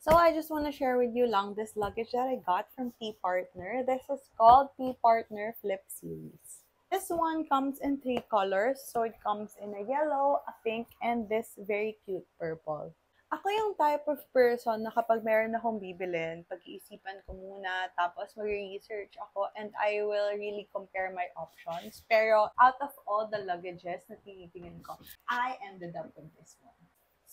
So I just want to share with you lang this luggage that I got from T Partner. This is called T Partner Flip Series. This one comes in three colors. So it comes in a yellow, a pink, and this very cute purple. Ako yung type of person na kapag meron akong bibilin, pag-iisipan ko muna, tapos mag-research ako, and I will really compare my options. Pero out of all the luggages na tinitingin ko, I ended up with this one.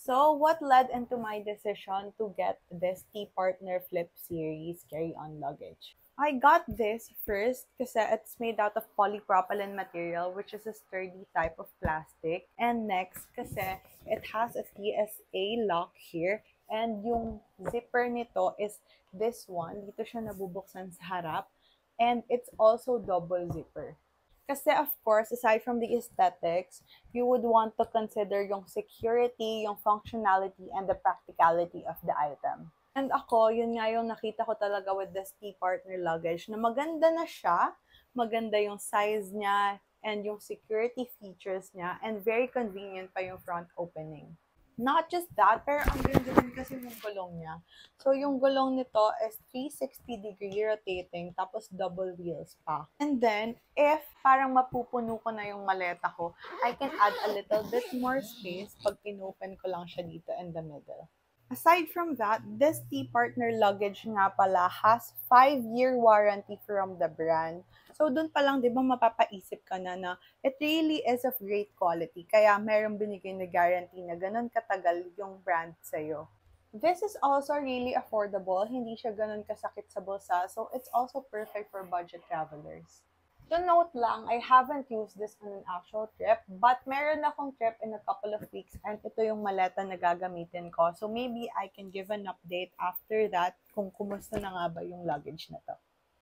So, what led into my decision to get this T Partner Flip Series carry-on luggage? I got this first kasi it's made out of polypropylene material, which is a sturdy type of plastic. And next, kasi it has a TSA lock here. And yung zipper nito is this one. Dito siya nabubuksan sa harap. And it's also double zipper. Kasi of course, aside from the aesthetics, you would want to consider yung security, yung functionality, and the practicality of the item. And ako, yun nga yung nakita ko talaga with this T Partner luggage, na maganda na siya, maganda yung size niya, and yung security features niya, and very convenient pa yung front opening. Not just that, pero ang ganda din kasi yung gulong niya. So, yung gulong nito is 360-degree rotating, tapos double wheels pa. And then, if parang mapupuno ko na yung maleta ko, I can add a little bit more space pag inopen ko lang siya dito in the middle. Aside from that, this T Partner luggage nga pala has 5-year warranty from the brand. So, dun pa lang, di ba, mapapaisip ka na it really is of great quality. Kaya merong binigay na guarantee na ganun katagal yung brand sa'yo. This is also really affordable. Hindi siya ganun kasakit sa bulsa. So, it's also perfect for budget travelers. To note lang, I haven't used this on an actual trip, but meron akong trip in a couple of weeks and ito yung maleta na gagamitin ko. So maybe I can give an update after that kung kumusta na nga ba yung luggage na to.